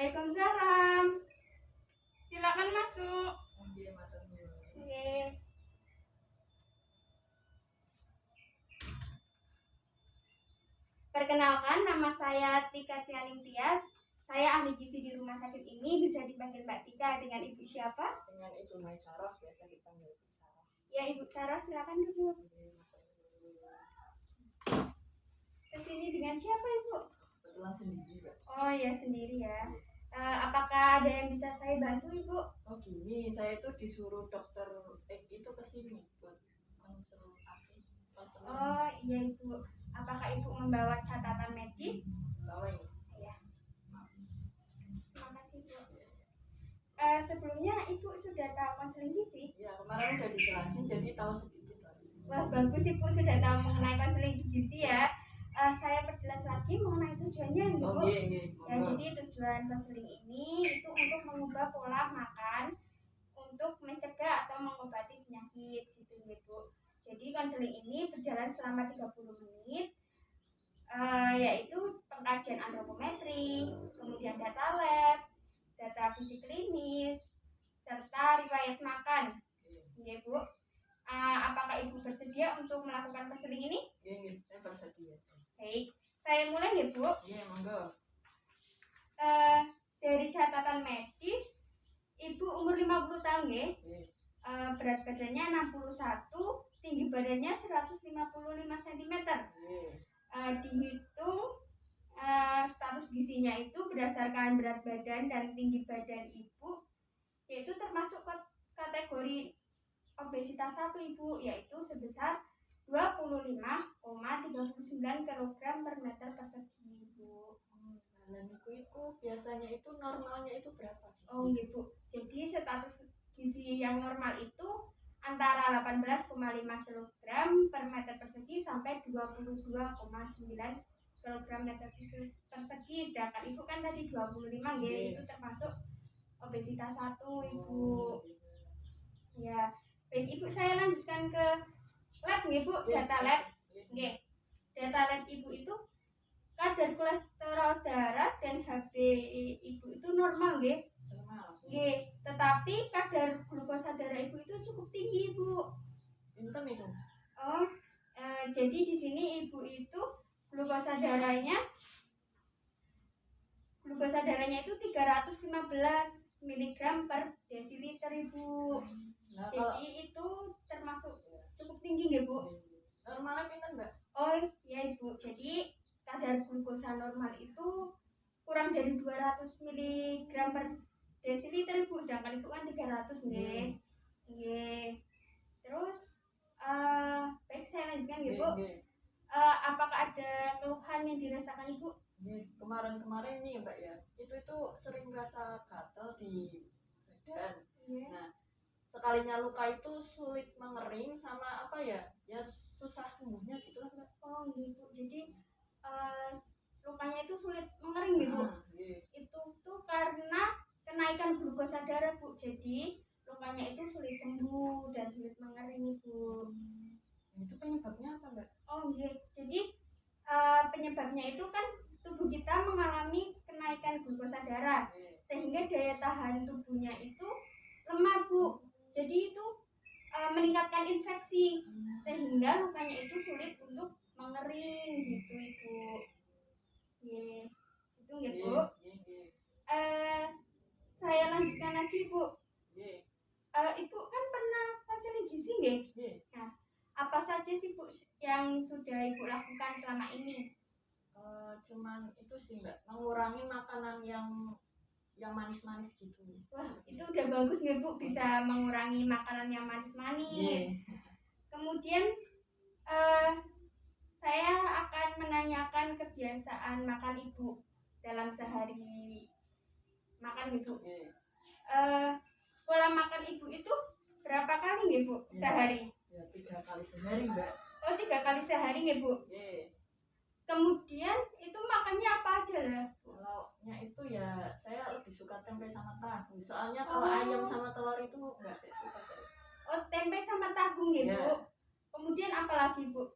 Waalaikumsalam. Silakan masuk. Oke. Perkenalkan, nama saya Tika Sianing Tias. Saya ahli gizi di rumah sakit ini. Bisa dipanggil Mbak Tika. Dengan Ibu siapa? Dengan Ibu Maisarah, biasa dipanggil Ibu Sarah. Ya, Ibu Sarah, silakan duduk. Kesini dengan siapa, Ibu? Kebetulan sendiri, Mbak. Oh ya, sendiri ya. Apakah ada yang bisa saya bantu, Ibu? Oh gini, saya itu disuruh dokter itu kesini buat konsultasi. Oh iya, Ibu. Apakah Ibu membawa catatan medis? Bawa ini. Iya. Terima kasih, Bu. Sebelumnya Ibu sudah tahu konseling gizi? Ya kemarin udah dijelasin, jadi tahu sedikit lah. Wah, bagus Ibu sudah tahu mengenai konseling gizi ya. Saya perjelas lagi mengenai tujuannya, Ibu. Oh iya. Ya, jadi tujuan konseling ini itu untuk mengubah pola makan untuk mencegah atau mengobati penyakit gitu, Ibu. Jadi konseling ini berjalan selama 30 menit. Yaitu pengkajian antropometri, kemudian data lab, data fisik klinis, serta riwayat makan. Ya, Bu. Apakah Ibu bersedia untuk melakukan konseling ini? Iya, saya bersedia. Baik, saya mulai ya, Bu. Iya, monggo. Dari catatan medis, Ibu umur 50 tahun ya. Berat badannya 61, tinggi badannya 155 cm. Dihitung status gizinya itu berdasarkan berat badan dan tinggi badan Ibu, yaitu termasuk kategori obesitas 1, Ibu, yaitu sebesar 25,39 kg per meter persegi, Ibu. Dan itu biasanya itu normalnya itu berapa? Oh gitu. Jadi status gizi yang normal itu antara 18,5 kg per meter persegi sampai 22,9 kg meter persegi. Sedangkan Ibu kan tadi 25 ya, itu termasuk obesitas 1, Ibu. Ya, baik Ibu, saya lanjutkan ke lab nih, Bu, data lab. Oke. Data lab Ibu itu kadar kolesterol darah dan HB Ibu itu normal nggih. Nggih, tetapi kadar glukosa darah Ibu itu cukup tinggi, Bu. Pinten itu? Oh, jadi di sini Ibu itu glukosa darahnya itu 315 mg per desiliter, Ibu. Nah, jadi itu termasuk cukup tinggi nggih, Bu. Normalnya pinten, Mbak? Oh ya, Ibu. Jadi kadar glukosa normal itu kurang dari 200 mg per desiliter, Ibu. Sedangkan Ibu kan 300 nggih. Nggih. Terus baik, saya lanjutkan ya, Bu. Apakah ada keluhan yang dirasakan Ibu? Kemarin nih, Mbak ya. Itu sering rasa gatal di badan. Nah, sekalinya luka itu sulit mengering sama apa ya? Ya susah sembuhnya gitu lah, Mbak. Oh gitu. Jadi lukanya itu sulit mengering gitu. Itu tuh karena kenaikan glukosa darah, Bu. Jadi lukanya itu sulit sembuh dan sulit mengering, Bu. Itu penyebabnya apa, Mbak? Oh iya. Jadi penyebabnya itu kan tubuh kita mengalami kenaikan glukosa darah, sehingga daya tahan tubuhnya itu lemah, Bu. Jadi itu meningkatkan infeksi, sehingga lukanya itu sulit untuk mengering gitu, Ibu. Ye, itu ya, Bu. Saya lanjutkan lagi, Bu. Ibu kan pernah konseling gizi nggih? Nah, apa saja sih, Bu, yang sudah Ibu lakukan selama ini? Cuman itu sih, Mbak, mengurangi makanan yang manis-manis gitu. Wah, itu udah bagus nggak, Bu, bisa mengurangi makanan yang manis-manis. Kemudian saya akan menanyakan kebiasaan makan Ibu dalam sehari makan, Ibu. Pola makan Ibu itu berapa kali nih, Bu, sehari? Ya, 3 kali sehari, Mbak. Oh, 3 kali sehari nih, Bu. Kemudian itu makannya apa aja lah? Kalaunya itu ya saya lebih suka tempe sama tahu. Soalnya kalau ayam sama telur itu enggak saya suka. Oh, tempe sama tahu nih, Bu. Kemudian apa lagi, Bu?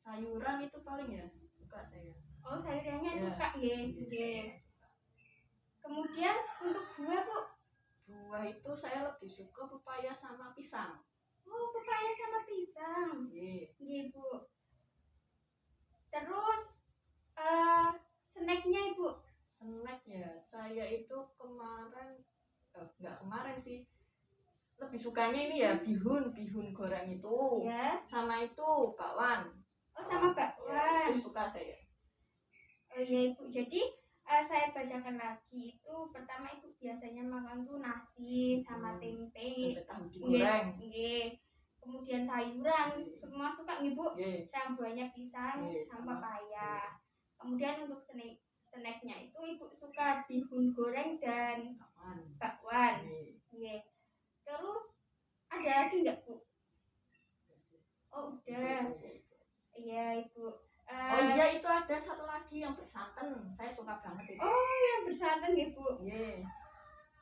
Sayuran itu paling ya suka saya. Oh, sayurannya suka nggih. Kemudian untuk buah Bu. Buah itu saya lebih suka pepaya sama pisang. Oh, pepaya sama pisang. Iya. Nggih, Bu. Terus snacknya Ibu. Snack ya, saya itu kemarin nggak kemarin sih, lebih sukanya ini ya bihun goreng itu, Ya. sama itu bakwan. Oh, sama Ya, bakwan. itu suka saya. Oh iya Ibu, jadi saya bacakan lagi itu pertama Ibu biasanya makan tuh nasi sama tempe, Tahu digoreng. nggih. Kemudian sayuran, Nggih. semua suka nggih Bu. Nggih. Sama buahnya pisang Nggih, sama sama. pepaya. Kemudian untuk snacknya itu Ibu suka bihun goreng dan bakwan. Nggih. Terus ada lagi nggak Bu? Oh udah. Iya Ibu. Oh iya, itu ada satu lagi yang bersantan. Saya suka banget itu. Oh, yang bersantan ya, Bu. Iya.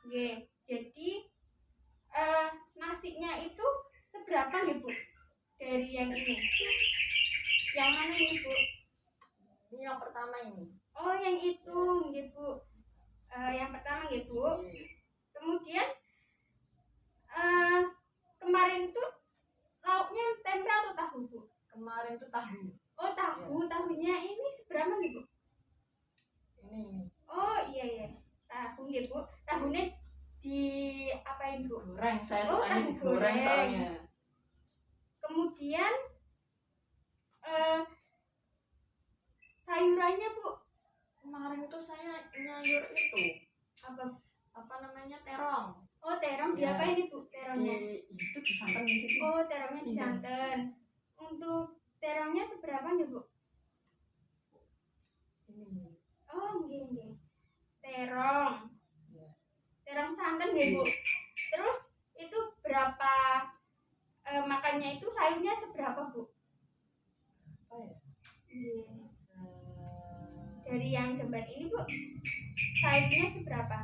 Iya. Jadi nasinya itu seberapa nih, Bu? Dari yang ini. Yang mana ini, Bu? Ini yang pertama ini. Oh, yang itu, nggih, Bu. Yang pertama nggih, Bu. Kemudian kemarin tuh lauknya tempe atau tahu, Bu? Kemarin tuh tahu. Oh, tahu. Tahunya ini seberapa nih, Bu? Ini. Oh, iya. Tahu nggih, Bu. Tahunya di apain, Bu? Goreng. Saya sukanya digoreng soalnya. Kemudian sayurannya, Bu. Kemarin itu saya nyayur itu. Apa namanya? Terong. Oh, terong Ya. diapain ini, Bu? Terongnya. Itu disantan gitu. Oh, terongnya disantan. Untuk terongnya seberapa nih, Bu? Ini. Oh, nggih. Terong. Ya. Terong santan nggih, Bu. Terus itu berapa makannya itu sayurnya seberapa, Bu? Apa ya? Iya. Dari yang gambar ini, Bu. Sayurnya seberapa?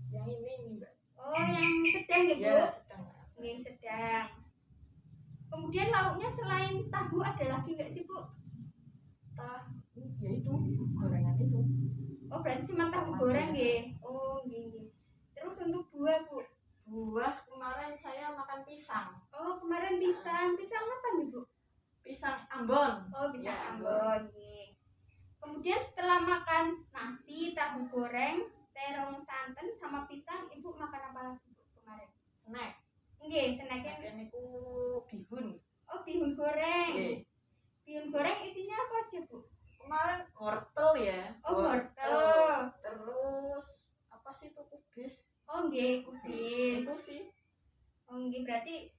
Yang ini, Mbak. Oh, yang sedang nggih, Bu? Ya, sedang. Nggih, sedang. Kemudian lauknya selain tahu ada lagi nggak sih, Bu? Tahu, ya itu gorengan itu. Oh, berarti cuma tahu goreng nggih. Oh, nggih. Terus untuk buah, Bu? Buah kemarin saya makan pisang. Oh, kemarin pisang. Pisang apa nih, Bu? Pisang Ambon. Oh, pisang Ya, Ambon. Nggih. Kemudian setelah makan nasi, tahu goreng, terong santan sama pisang, Ibu makan apa lagi, Bu, kemarin? Snack. Nggih, snacknya. Snacknya itu bihun. Oh, bihun goreng. Oke. Bihun goreng isinya apa aja, Bu? Kemarin wortel ya. Oh, wortel. Terus apa sih itu kubis? Oh, nggih, kubis. Itu sih. Oh, nggih, berarti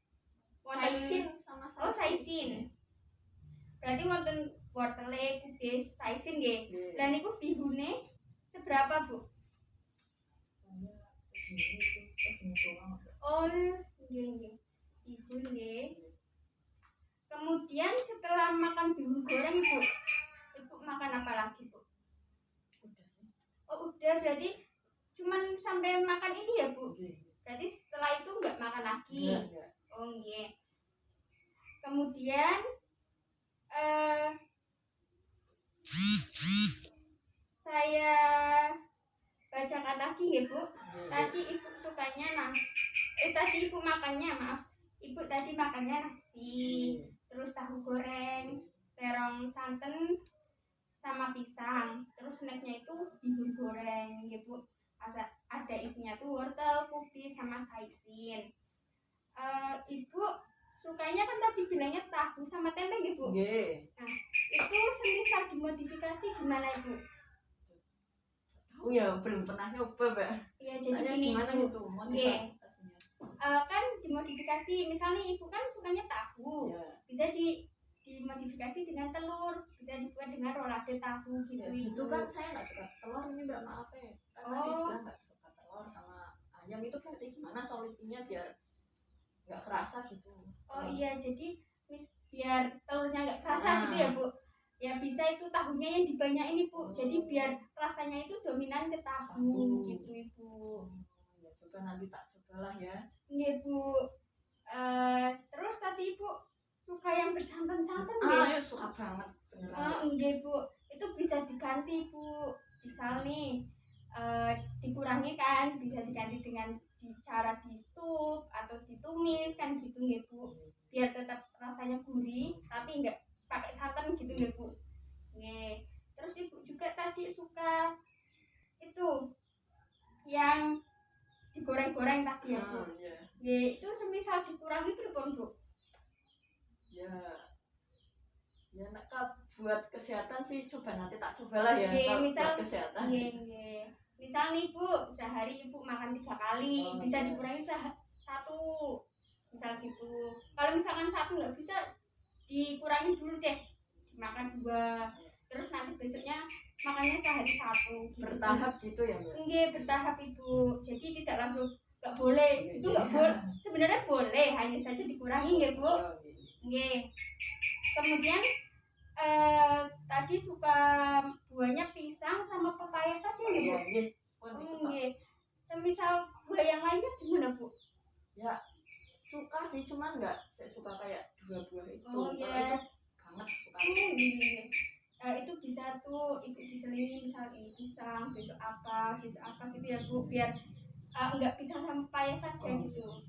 Saisin sama Oh, saisin. Berarti wonten wortele, kubis, saisin nggih. Lah niku bihune seberapa, Bu? Oh, nggih. Bihun nggih. Kemudian setelah makan bihun goreng, Ibu makan apa lagi, Bu? Udah sih. Oh, udah, berarti cuman sampai makan ini ya, Bu? Oke. Berarti setelah itu nggak makan lagi. Enggak. Oh, nggih. Kemudian saya bacakan lagi nggih, Bu. Tadi Ibu sukanya nasi. Tadi Ibu makannya, maaf. Ibu tadi makannya nasi, terus tahu goreng, terong santan sama pisang. Terus snacknya itu bihun goreng, nggih, Bu. Ada isinya tuh wortel, kubis sama saisin. Ibu sukanya kan tadi bilangnya tahu sama tempe nggih, Bu? Nggih. Nah, itu semisal dimodifikasi gimana, Ibu? Tahu ya, belum pernah nyoba, Mbak. Iya, jadi gini, gimana Bu. itu Nggih. motivasinya? Kan dimodifikasi, misalnya Ibu kan sukanya tahu. Ya. Bisa dimodifikasi dengan telur, bisa dibuat dengan rolade tahu gitu, Ya, Ibu. itu kan saya nggak suka telur ini, Mbak, maaf ya. Kan tadi bilang nggak suka telur sama ayam, itu berarti gimana solusinya biar nggak kerasa gitu? Oh iya, jadi biar telurnya nggak kerasa gitu ya, Bu. Ya bisa itu tahunya yang dibanyakin, Ibu. Jadi biar rasanya itu dominan ke tahu gitu, Ibu. Ya, coba nanti tak cobalah ya. Nggih, Bu. Terus tadi Ibu suka yang bersantan-santan Ah, nggih? ya suka banget beneran. Nggih, Bu. Itu bisa diganti, Bu. Misal nih, dikurangi kan, bisa diganti dengan cara di stup atau ditumis kan gitu nggih Bu, biar tetap rasanya gurih tapi enggak pakai santan gitu nggih Bu. Nggih. Terus Ibu juga tadi suka itu yang digoreng-goreng tadi ya Bu. Iya. Itu semisal dikurangi pripun Bu? Ya nak buat kesehatan sih coba nanti tak cobalah ya. Misal buat kesehatan. Misal nih Bu, sehari Ibu makan 3 kali, bisa iya. dikurangi satu, misal gitu. Kalau misalkan satu nggak bisa, dikurangi dulu deh, dimakan 2. Terus nanti besoknya makannya sehari 1. Bertahap gitu ya Mbak? Enggak, bertahap Ibu. Jadi tidak langsung nggak boleh. Itu nggak boleh. Sebenarnya boleh, hanya saja dikurangi nggih Bu. Nggih. Kemudian tadi suka buahnya pisang sama pepaya saja nggih Bu? Nggih. Semisal buah yang lainnya gimana Bu? Ya suka sih, cuman nggak suka kayak 2 buah itu. Iya. Itu banget suka. Itu bisa tuh Ibu diselingi, misal ini pisang, besok apa gitu ya Bu, biar enggak pisang sama pepaya saja gitu.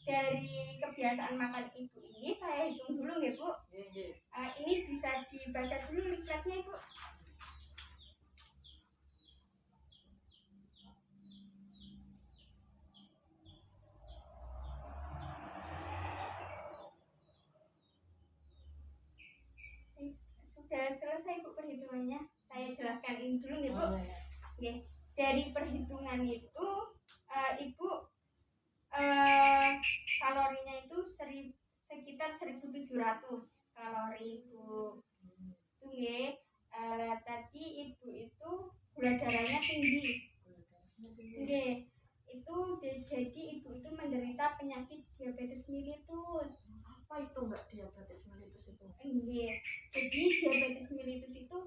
Dari kebiasaan makan Ibu ini saya hitung dulu ya Bu. Ini bisa dibaca dulu leafletnya Ibu. Sudah selesai Bu perhitungannya. Saya jelaskan ini dulu ya Bu. Dari perhitungan itu Ibu kalorinya itu sekitar 1.700 kalori Bu. Itu nggih. Tadi Ibu itu gula darahnya tinggi. Nggih. Itu jadi Ibu itu menderita penyakit diabetes mellitus. Apa itu Mbak diabetes mellitus itu? Nggih. Jadi diabetes mellitus itu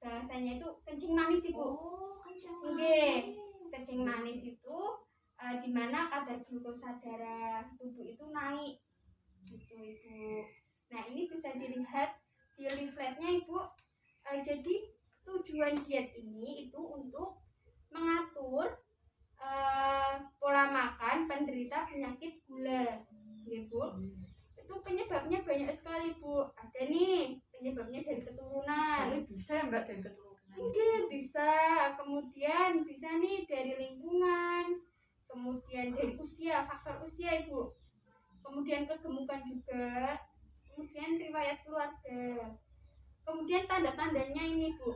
bahasanya itu kencing manis Ibu. Nggih. Kencing manis itu di mana kadar glukosa darah tubuh itu naik gitu Ibu. Nah ini bisa dilihat di leafletnya Ibu. Jadi tujuan diet ini itu untuk mengatur pola makan penderita penyakit gula gitu. Itu penyebabnya banyak sekali Bu. Ada nih penyebabnya dari keturunan. Bisa Mbak dari keturunan? Mungkin bisa. Kemudian bisa nih dari lingkungan, kemudian dari usia, faktor usia Ibu, kemudian kegemukan juga, kemudian riwayat keluarga, kemudian tanda-tandanya ini Bu,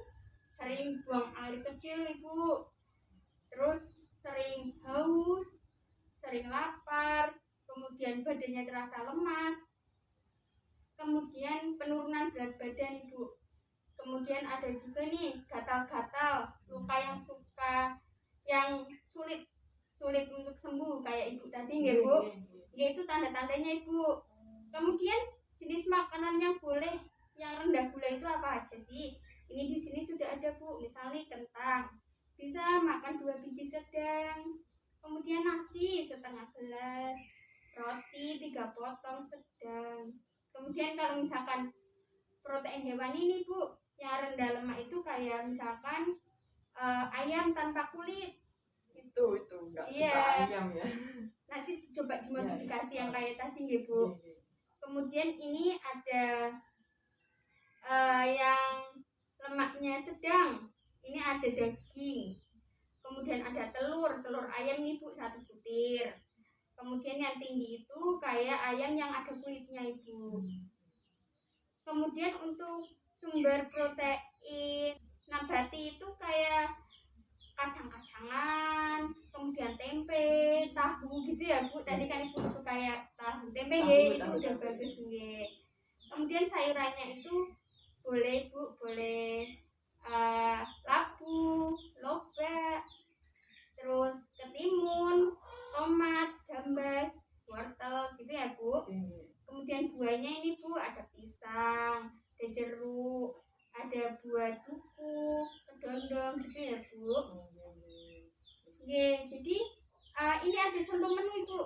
sering buang air kecil Ibu, terus sering haus, sering lapar, kemudian badannya terasa lemas, kemudian penurunan berat badan Ibu, kemudian ada juga nih gatal-gatal, luka yang sulit untuk sembuh kayak Ibu tadi nggih Bu. Yaitu tanda-tandanya Ibu. Kemudian jenis makanan yang boleh yang rendah gula itu apa aja sih? Ini di sini sudah ada Bu. Misalnya kentang, bisa makan 2 biji sedang. Kemudian nasi setengah gelas, roti 3 potong sedang. Kemudian kalau misalkan protein hewani ini Bu, yang rendah lemak itu kayak misalkan ayam tanpa kulit. Itu enggak suka ayam ya. Nanti coba dimodifikasi yang kayak tadi nggih Bu. Kemudian ini ada yang lemaknya sedang. Ini ada daging. Kemudian ada telur ayam nih Bu 1 butir. Kemudian yang tinggi itu kayak ayam yang ada kulitnya Ibu. Kemudian untuk sumber protein nabati itu kayak kacang-kacangan, kemudian tempe, tahu gitu ya Bu. Tadi kan Ibu suka ya tahu, tempe nggih itu udah bagus nggih. Kemudian sayurannya itu boleh Bu, boleh labu, lobak, terus ketimun, tomat, gambas, wortel gitu ya Bu. Kemudian buahnya ini Bu, ada pisang, ada jeruk, ada buah duku, kedondong gitu ya Bu. Jadi ini ada contoh menu Ibu.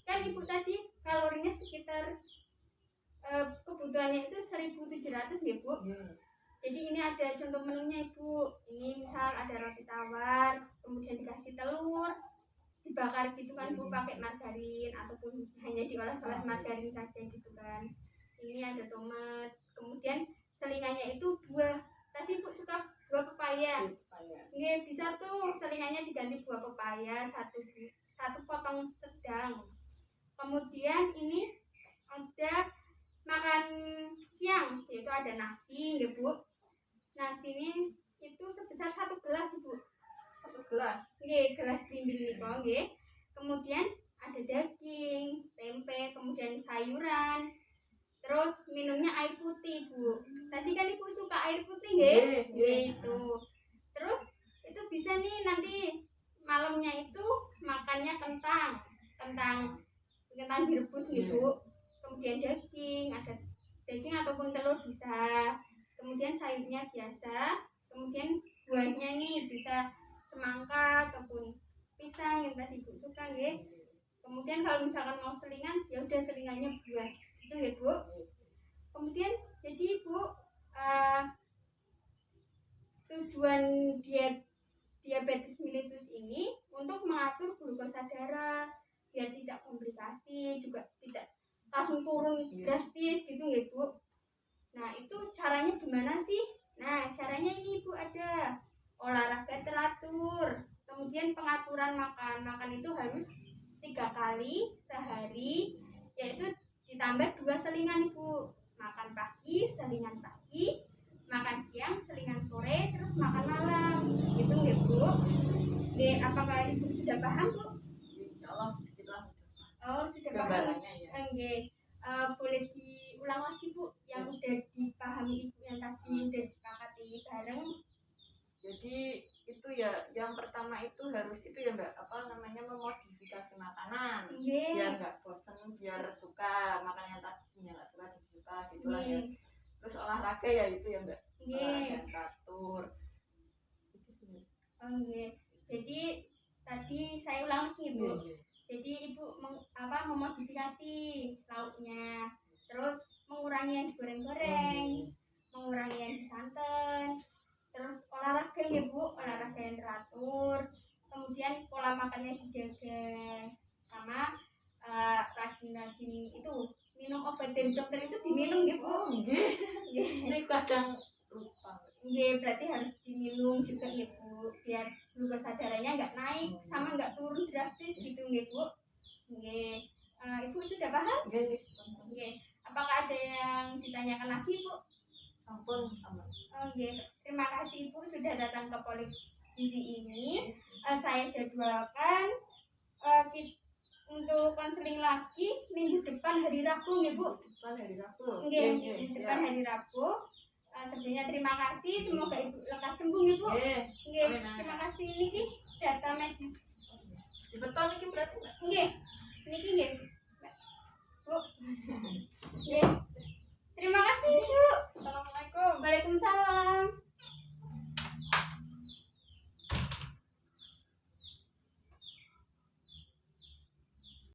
Kan Ibu tadi kalorinya sekitar kebutuhannya itu 1.700 ya Bu. Jadi ini ada contoh menunya Ibu. Ini misal ada roti tawar, kemudian dikasih telur, dibakar gitu kan Bu pakai margarin ataupun hanya dioles-oles margarin saja gitu kan. Ini ada tomat, kemudian selingannya itu buah. Tadi Bu suka buah pepaya. Nggih, bisa tuh selingannya diganti buah pepaya satu potong sedang. Kemudian ini ada makan siang, yaitu ada nasi, nggih Bu. Nasi ini itu sebesar 1 gelas Ibu. 1 gelas. Nggih, gelas blimbing niku nggih. Kemudian ada daging, tempe, kemudian sayuran. Terus minumnya air putih, Bu. Tadi kan Ibu suka air putih nggih? Gitu. Terus itu bisa nih nanti malamnya itu makannya kentang direbus gitu. Kemudian daging, ada daging ataupun telur bisa. Kemudian sayurnya biasa. Kemudian buahnya nih bisa semangka ataupun pisang yang tadi Ibu suka nggih. Kemudian kalau misalkan mau selingan, ya udah selingannya buah. Itu nggih, Bu. Kemudian jadi Ibu tujuan diabetes mellitus ini untuk mengatur glukosa darah biar tidak komplikasi, juga tidak langsung turun drastis gitu nggih Bu. Nah itu caranya gimana sih? Nah caranya ini Ibu ada olahraga teratur, kemudian pengaturan makan itu harus 3 kali sehari, yaitu ditambah 2 selingan Ibu. Makan pagi, selingan pagi, makan siang, selingan sore, terus makan malam. Gitu nggih Bu. Nggih, apakah Ibu sudah paham Bu? Insyaallah sedikit lah. Oh, sudah paham. Gambarannya ya. Nggih. Boleh diulang lagi Bu yang udah dipahami Ibu yang tadi udah disepakati bareng. Jadi itu ya yang pertama itu harus itu ya Mbak, apa namanya, memodifikasi makanan. Biar nggak bosen, biar suka makan yang tadinya nggak suka jadi suka gitu lah ya. Terus olahraga ya itu ya Mbak, olahraga teratur itu sih. Jadi tadi saya ulang lagi Bu. Jadi Ibu memodifikasi lauknya, terus mengurangi yang digoreng-goreng, mengurangi yang disantan, terus olahraga ya Bu, olahraga yang teratur, kemudian pola makannya dijaga, sama rajin-rajin itu minum obat dari dokter itu diminum ya Bu. Ini kadang lupa. Iya, berarti harus diminum juga ya Bu, biar glukosa darahnya nggak naik sama nggak turun drastis gitu ya Bu. Nggih. Ibu sudah paham? Nggih. Apakah ada yang ditanyakan lagi Bu? Sampun sama. Nggih. Terima kasih Ibu sudah datang ke Poligizi ini. Saya jadwalkan untuk konseling lagi minggu depan hari Rabu ya Bu. Hari Rabu. Nggih, minggu depan hari Rabu. Sebelumnya terima kasih, semoga Ibu lekas sembuh ya Bu. Nggih, terima kasih. Niki data medis. Dibetul niki berarti Mbak? Nggih. Niki nggih. Bu. Nggih.